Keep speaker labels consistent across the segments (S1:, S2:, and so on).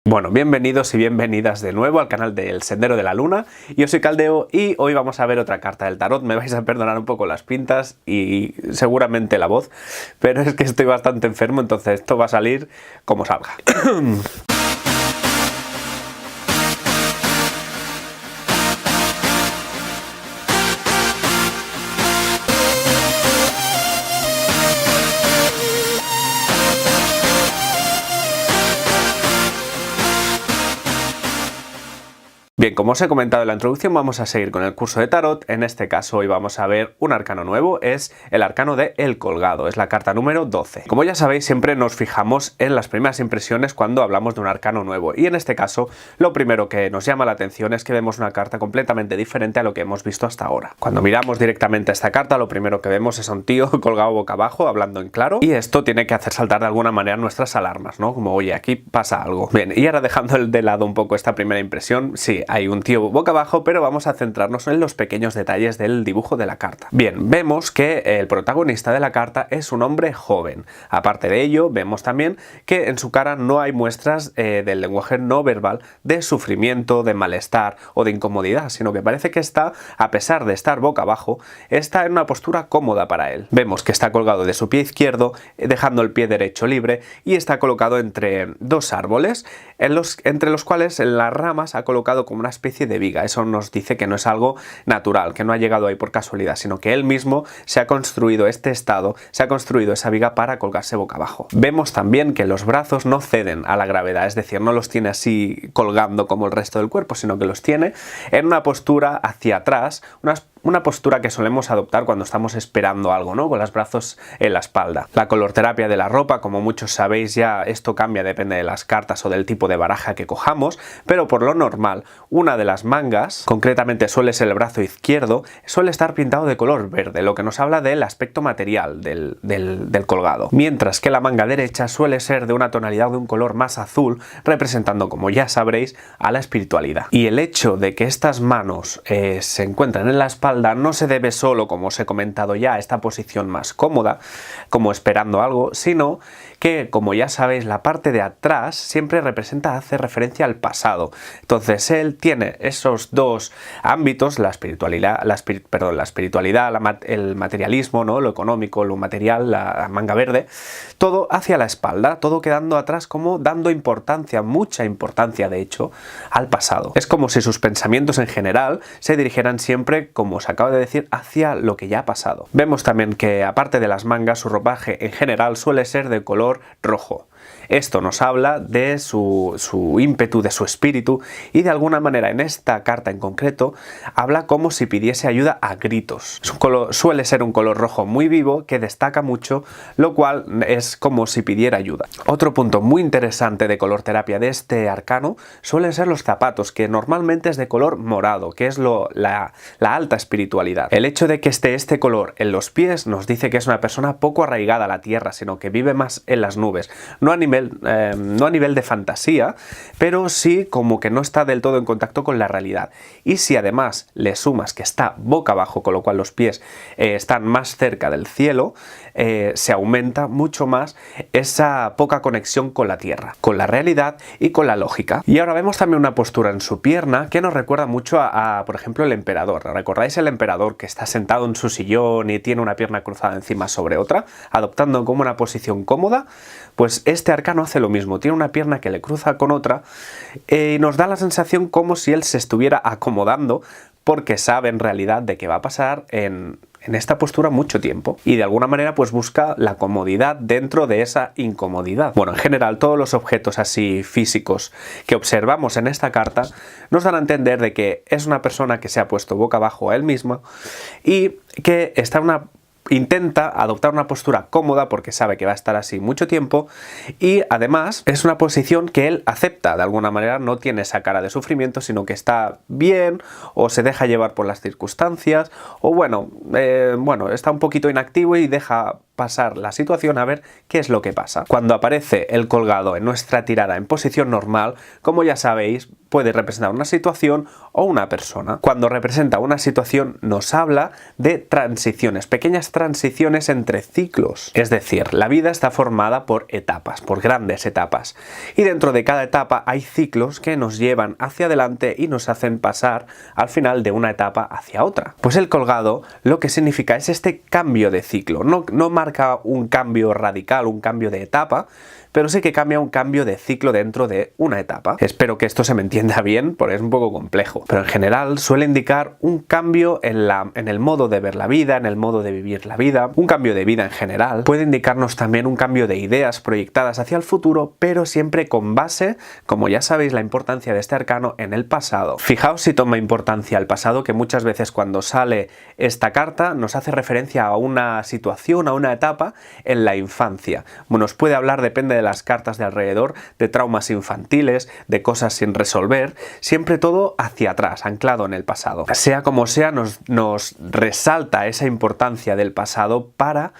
S1: Bueno, bienvenidos y bienvenidas de nuevo al canal del Sendero de la Luna. Yo soy Caldeo y hoy vamos a ver otra carta del tarot. Me vais a perdonar un poco las pintas y seguramente la voz, pero es que estoy bastante enfermo, entonces esto va a salir como salga. Bien, como os he comentado en la introducción, vamos a seguir con el curso de tarot. En este caso hoy vamos a ver un arcano nuevo, es el arcano de El Colgado, es la carta número 12. Como ya sabéis, siempre nos fijamos en las primeras impresiones cuando hablamos de un arcano nuevo, y en este caso lo primero que nos llama la atención es que vemos una carta completamente diferente a lo que hemos visto hasta ahora. Cuando miramos directamente a esta carta, lo primero que vemos es a un tío colgado boca abajo, hablando en claro, y esto tiene que hacer saltar de alguna manera nuestras alarmas, ¿no? Como, oye, aquí pasa algo. Bien, y ahora dejando de lado un poco esta primera impresión, sí, hay un tío boca abajo, pero vamos a centrarnos en los pequeños detalles del dibujo de la carta. Bien, vemos que el protagonista de la carta es un hombre joven. Aparte de ello, vemos también que en su cara no hay muestras del lenguaje no verbal de sufrimiento, de malestar o de incomodidad, sino que parece que está, a pesar de estar boca abajo, está en una postura cómoda para él. Vemos que está colgado de su pie izquierdo, dejando el pie derecho libre, y está colocado entre dos árboles, entre los cuales en las ramas ha colocado como una especie de viga. Eso nos dice que no es algo natural, que no ha llegado ahí por casualidad, sino que él mismo se ha construido este estado, se ha construido esa viga para colgarse boca abajo. Vemos también que los brazos no ceden a la gravedad, es decir, no los tiene así colgando como el resto del cuerpo, sino que los tiene en una postura hacia atrás, una postura que solemos adoptar cuando estamos esperando algo, ¿no? Con los brazos en la espalda. La colorterapia de la ropa, como muchos sabéis ya, esto cambia, depende de las cartas o del tipo de baraja que cojamos, pero por lo normal, una de las mangas, concretamente suele ser el brazo izquierdo, suele estar pintado de color verde, lo que nos habla del aspecto material del colgado. Mientras que la manga derecha suele ser de una tonalidad de un color más azul, representando, como ya sabréis, a la espiritualidad. Y el hecho de que estas manos se encuentran en la espalda no se debe solo, como os he comentado ya, a esta posición más cómoda, como esperando algo, sino que, como ya sabéis, la parte de atrás siempre hace referencia al pasado. Entonces él tiene esos dos ámbitos, la espiritualidad, el materialismo, ¿no? Lo económico, lo material, la manga verde, todo hacia la espalda, todo quedando atrás, como dando importancia, mucha importancia de hecho, al pasado. Es como si sus pensamientos en general se dirigieran siempre, como os acabo de decir, hacia lo que ya ha pasado. Vemos también que, aparte de las mangas, su ropaje en general suele ser de color rojo. Esto nos habla de su ímpetu, de su espíritu, y de alguna manera en esta carta en concreto habla como si pidiese ayuda a gritos. Suele ser un color rojo muy vivo que destaca mucho, lo cual es como si pidiera ayuda. Otro punto muy interesante de colorterapia de este arcano suelen ser los zapatos, que normalmente es de color morado, que es la alta espiritualidad. El hecho de que esté este color en los pies nos dice que es una persona poco arraigada a la tierra, sino que vive más en las nubes, no a nivel de fantasía, pero sí como que no está del todo en contacto con la realidad. Y si además le sumas que está boca abajo, con lo cual los pies están más cerca del cielo, se aumenta mucho más esa poca conexión con la tierra, con la realidad y con la lógica. Y ahora vemos también una postura en su pierna que nos recuerda mucho por ejemplo, el emperador. ¿Recordáis el emperador que está sentado en su sillón y tiene una pierna cruzada encima sobre otra, adoptando como una posición cómoda? Pues este arcano hace lo mismo, tiene una pierna que le cruza con otra y nos da la sensación como si él se estuviera acomodando, porque sabe en realidad de que va a pasar en esta postura mucho tiempo, y de alguna manera pues busca la comodidad dentro de esa incomodidad. Bueno, en general todos los objetos así físicos que observamos en esta carta nos dan a entender de que es una persona que se ha puesto boca abajo a él mismo y que intenta adoptar una postura cómoda porque sabe que va a estar así mucho tiempo, y además es una posición que él acepta de alguna manera, no tiene esa cara de sufrimiento, sino que está bien, o se deja llevar por las circunstancias, o bueno, está un poquito inactivo y deja pasar la situación a ver qué es lo que pasa. Cuando aparece el colgado en nuestra tirada en posición normal, como ya sabéis, puede representar una situación o una persona. Cuando representa una situación nos habla de transiciones, pequeñas transiciones entre ciclos. Es decir, la vida está formada por etapas, por grandes etapas. Y dentro de cada etapa hay ciclos que nos llevan hacia adelante y nos hacen pasar al final de una etapa hacia otra. Pues el colgado lo que significa es este cambio de ciclo. No marca un cambio radical, un cambio de etapa, pero sí que cambia un cambio de ciclo dentro de una etapa. Espero que esto se me entienda bien, porque es un poco complejo. Pero en general suele indicar un cambio en el modo de ver la vida, en el modo de vivir la vida, un cambio de vida en general. Puede indicarnos también un cambio de ideas proyectadas hacia el futuro, pero siempre con base, como ya sabéis, la importancia de este arcano en el pasado. Fijaos si toma importancia el pasado, que muchas veces cuando sale esta carta nos hace referencia a una situación, a una etapa en la infancia. Nos puede hablar, depende de las cartas de alrededor, de traumas infantiles, de cosas sin resolver, siempre todo hacia atrás, anclado en el pasado. Sea como sea, nos resalta esa importancia del pasado para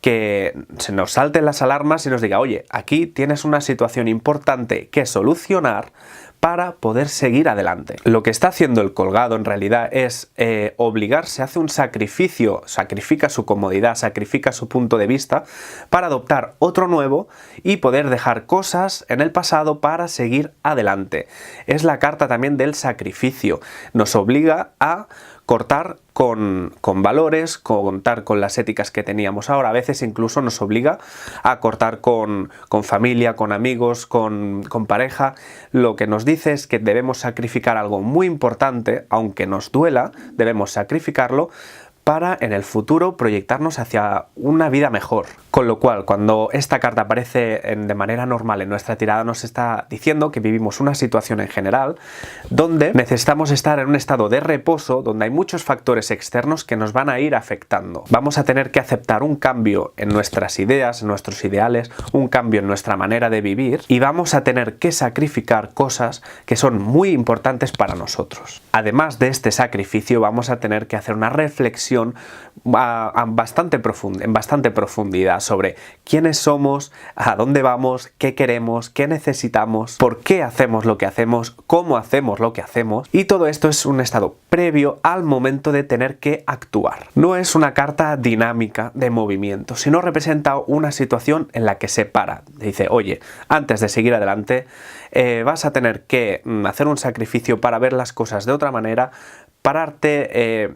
S1: que se nos salten las alarmas y nos diga, oye, aquí tienes una situación importante que solucionar para poder seguir adelante. Lo que está haciendo el colgado en realidad es obligarse, hace un sacrificio, sacrifica su comodidad, sacrifica su punto de vista para adoptar otro nuevo y poder dejar cosas en el pasado para seguir adelante. Es la carta también del sacrificio. Nos obliga a cortar con valores, contar con las éticas que teníamos ahora. A veces incluso nos obliga a cortar con familia, con amigos, con pareja. Lo que nos dice es que debemos sacrificar algo muy importante, aunque nos duela, debemos sacrificarlo para en el futuro proyectarnos hacia una vida mejor. Con lo cual, cuando esta carta aparece de manera normal en nuestra tirada, nos está diciendo que vivimos una situación en general donde necesitamos estar en un estado de reposo, donde hay muchos factores externos que nos van a ir afectando. Vamos a tener que aceptar un cambio en nuestras ideas, en nuestros ideales, un cambio en nuestra manera de vivir y vamos a tener que sacrificar cosas que son muy importantes para nosotros. Además de este sacrificio, vamos a tener que hacer una reflexión en bastante profundidad sobre quiénes somos, a dónde vamos, qué queremos, qué necesitamos, por qué hacemos lo que hacemos, cómo hacemos lo que hacemos, y todo esto es un estado previo al momento de tener que actuar. No es una carta dinámica de movimiento, sino representa una situación en la que se para. Dice, oye, antes de seguir adelante vas a tener que hacer un sacrificio para ver las cosas de otra manera, pararte,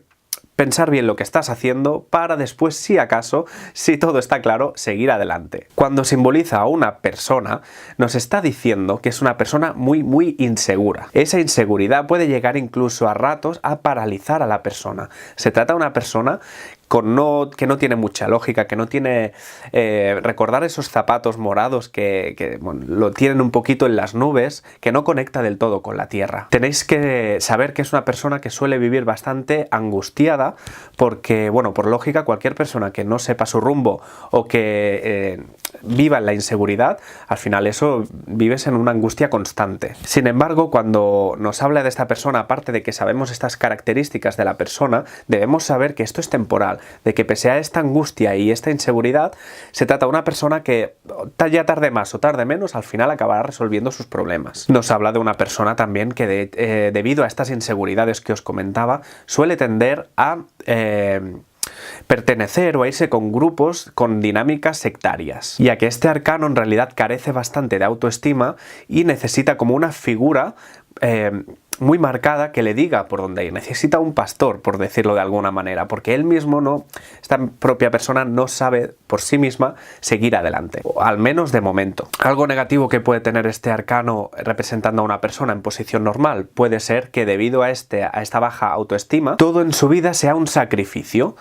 S1: pensar bien lo que estás haciendo para después, si acaso, si todo está claro, seguir adelante. Cuando simboliza a una persona, nos está diciendo que es una persona muy insegura. Esa inseguridad puede llegar incluso a ratos a paralizar a la persona. Se trata de una persona que no tiene mucha lógica, que no tiene... recordar esos zapatos morados que bueno, lo tienen un poquito en las nubes, que no conecta del todo con la tierra. Tenéis que saber que es una persona que suele vivir bastante angustiada porque, bueno, por lógica, cualquier persona que no sepa su rumbo o que viva en la inseguridad, al final eso vives en una angustia constante. Sin embargo, cuando nos habla de esta persona, aparte de que sabemos estas características de la persona, debemos saber que esto es temporal, de que pese a esta angustia y esta inseguridad, se trata de una persona que ya tarde más o tarde menos, al final acabará resolviendo sus problemas. Nos habla de una persona también que debido a estas inseguridades que os comentaba, suele tender a pertenecer o a irse con grupos con dinámicas sectarias, ya que este arcano en realidad carece bastante de autoestima y necesita como una figura muy marcada que le diga por dónde ir. Necesita un pastor, por decirlo de alguna manera, porque él mismo esta propia persona no sabe por sí misma seguir adelante, o al menos de momento. Algo negativo que puede tener este arcano representando a una persona en posición normal puede ser que debido a esta baja autoestima, todo en su vida sea un sacrificio,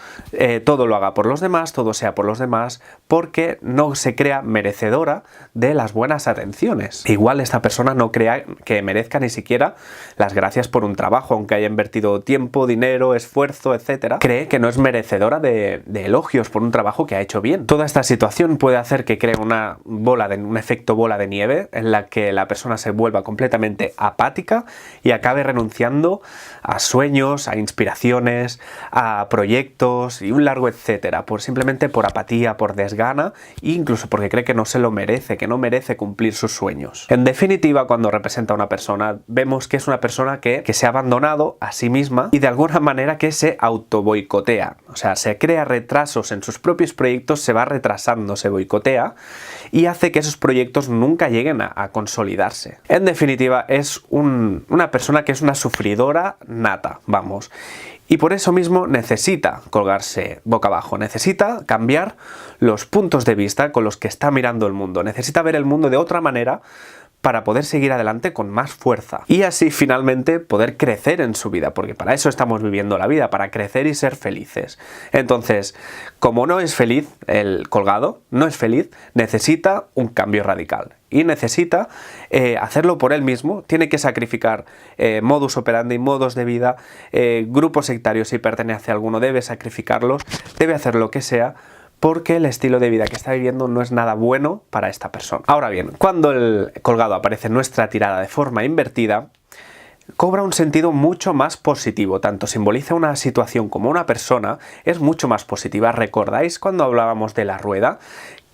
S1: todo lo haga por los demás, todo sea por los demás, porque no se crea merecedora de las buenas atenciones. Igual esta persona no crea que merezca ni siquiera las las gracias por un trabajo, aunque haya invertido tiempo, dinero, esfuerzo, etcétera. Cree que no es merecedora de elogios por un trabajo que ha hecho bien. Toda esta situación puede hacer que cree un efecto bola de nieve en la que la persona se vuelva completamente apática y acabe renunciando a sueños, a inspiraciones, a proyectos y un largo etcétera, simplemente por apatía, por desgana e incluso porque cree que no se lo merece, que no merece cumplir sus sueños. En definitiva, cuando representa a una persona, vemos que es una persona que se ha abandonado a sí misma y de alguna manera que se autoboicotea, o sea, se crea retrasos en sus propios proyectos, se va retrasando, se boicotea y hace que esos proyectos nunca lleguen a consolidarse. En definitiva, es una persona que es una sufridora nata, vamos. Y por eso mismo necesita colgarse boca abajo, necesita cambiar los puntos de vista con los que está mirando el mundo, necesita ver el mundo de otra manera para poder seguir adelante con más fuerza y así finalmente poder crecer en su vida, porque para eso estamos viviendo la vida, para crecer y ser felices. Entonces, como no es feliz el colgado, no es feliz, necesita un cambio radical y necesita hacerlo por él mismo, tiene que sacrificar modus operandi, modos de vida, grupos sectarios, si pertenece a alguno debe sacrificarlos, debe hacer lo que sea, porque el estilo de vida que está viviendo no es nada bueno para esta persona. Ahora bien, cuando el colgado aparece en nuestra tirada de forma invertida, cobra un sentido mucho más positivo, tanto simboliza una situación como una persona, es mucho más positiva. ¿Recordáis cuando hablábamos de la rueda?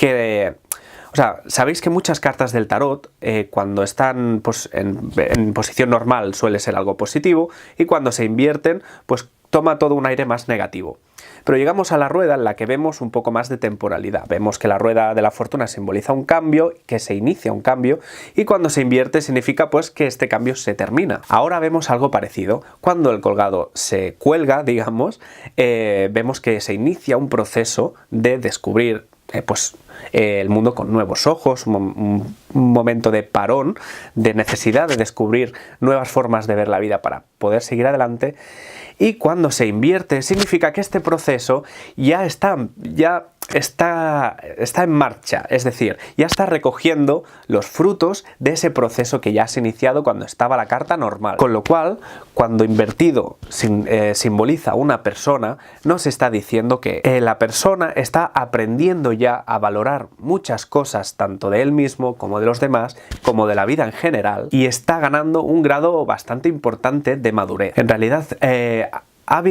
S1: O sea, sabéis que muchas cartas del tarot, cuando están pues, en posición normal suele ser algo positivo y cuando se invierten, pues toma todo un aire más negativo. Pero llegamos a la rueda en la que vemos un poco más de temporalidad. Vemos que la rueda de la fortuna simboliza un cambio, que se inicia un cambio, y cuando se invierte significa pues que este cambio se termina. Ahora vemos algo parecido. Cuando el colgado se cuelga, digamos, vemos que se inicia un proceso de descubrir el mundo con nuevos ojos, un momento de parón, de necesidad de descubrir nuevas formas de ver la vida para poder seguir adelante. Y cuando se invierte significa que este proceso ya está en marcha, es decir, ya está recogiendo los frutos de ese proceso que ya has iniciado cuando estaba la carta normal. Con lo cual, cuando invertido simboliza una persona, nos está diciendo que la persona está aprendiendo ya a valorar muchas cosas, tanto de él mismo como de los demás, como de la vida en general, y está ganando un grado bastante importante de madurez. En realidad, ha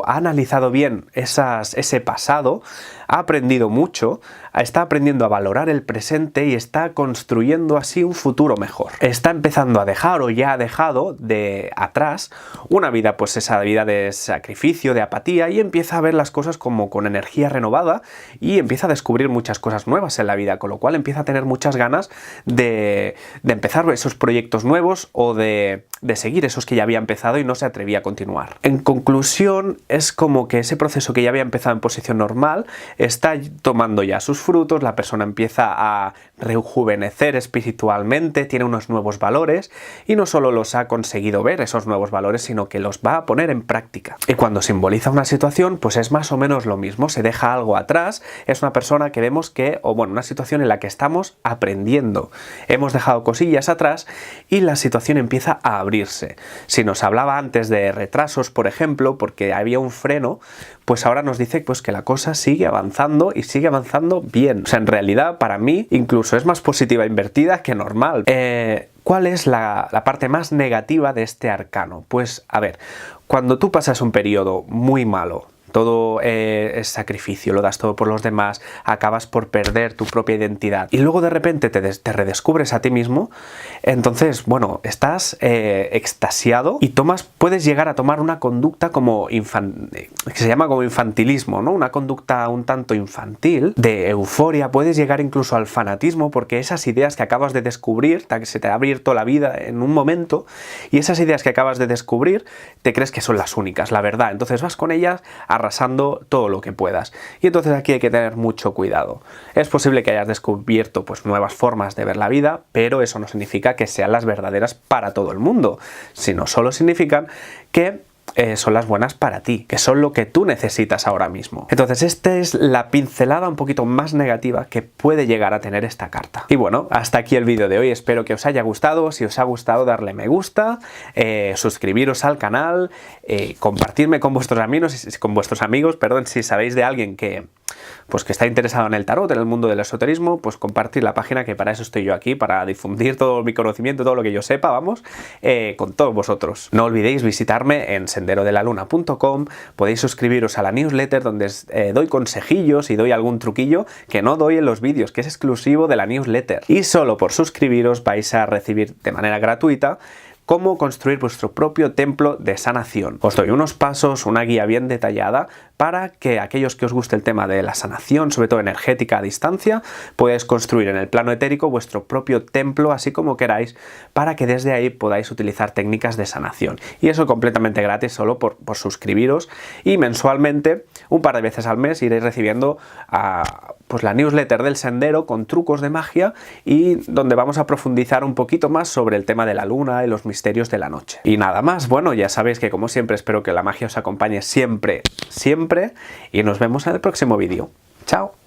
S1: analizado bien ese pasado, ha aprendido mucho, está aprendiendo a valorar el presente y está construyendo así un futuro mejor. Está empezando a dejar o ya ha dejado de atrás una vida, pues esa vida de sacrificio, de apatía, y empieza a ver las cosas como con energía renovada y empieza a descubrir muchas cosas nuevas en la vida, con lo cual empieza a tener muchas ganas de empezar esos proyectos nuevos o de seguir esos que ya había empezado y no se atrevía a continuar. En conclusión, es como que ese proceso que ya había empezado en posición normal está tomando ya sus frutos, la persona empieza a rejuvenecer espiritualmente, tiene unos nuevos valores y no solo los ha conseguido ver esos nuevos valores, sino que los va a poner en práctica. Y cuando simboliza una situación, pues es más o menos lo mismo, se deja algo atrás, es una persona que vemos que, una situación en la que estamos aprendiendo, hemos dejado cosillas atrás y la situación empieza a abrirse. Si nos hablaba antes de retrasos, por ejemplo, porque había un freno, pues ahora nos dice pues que la cosa sigue avanzando y sigue avanzando bien. O sea, en realidad, para mí, incluso es más positiva invertida que normal. ¿Cuál es la parte más negativa de este arcano? Pues, a ver, cuando tú pasas un periodo muy malo, todo es sacrificio, lo das todo por los demás, acabas por perder tu propia identidad y luego de repente te redescubres a ti mismo, entonces, estás extasiado y puedes llegar a tomar una conducta que se llama como infantilismo, ¿no? Una conducta un tanto infantil, de euforia, puedes llegar incluso al fanatismo porque esas ideas que acabas de descubrir, se te ha abierto la vida en un momento y esas ideas que acabas de descubrir te crees que son las únicas, la verdad, entonces vas con ellas arrasando todo lo que puedas. Y entonces aquí hay que tener mucho cuidado. Es posible que hayas descubierto pues nuevas formas de ver la vida, pero eso no significa que sean las verdaderas para todo el mundo, sino solo significan que son las buenas para ti, que son lo que tú necesitas ahora mismo. Entonces esta es la pincelada un poquito más negativa que puede llegar a tener esta carta. Y bueno, hasta aquí el vídeo de hoy, espero que os haya gustado. Si os ha gustado, darle me gusta, suscribiros al canal, compartirme con vuestros amigos, perdón, si sabéis de alguien que está interesado en el tarot, en el mundo del esoterismo, pues compartir la página, que para eso estoy yo aquí, para difundir todo mi conocimiento, todo lo que yo sepa, vamos, con todos vosotros. No olvidéis visitarme en senderodelaluna.com, podéis suscribiros a la newsletter donde doy consejillos y doy algún truquillo que no doy en los vídeos, que es exclusivo de la newsletter. Y solo por suscribiros vais a recibir de manera gratuita cómo construir vuestro propio templo de sanación. Os doy unos pasos, una guía bien detallada para que aquellos que os guste el tema de la sanación, sobre todo energética a distancia, podáis construir en el plano etérico vuestro propio templo, así como queráis, para que desde ahí podáis utilizar técnicas de sanación. Y eso completamente gratis, solo por suscribiros, y mensualmente, un par de veces al mes, iréis recibiendo pues la newsletter del sendero con trucos de magia y donde vamos a profundizar un poquito más sobre el tema de la luna y los misterios de la noche. Y nada más, bueno, ya sabéis que como siempre espero que la magia os acompañe siempre, siempre, y nos vemos en el próximo vídeo. ¡Chao!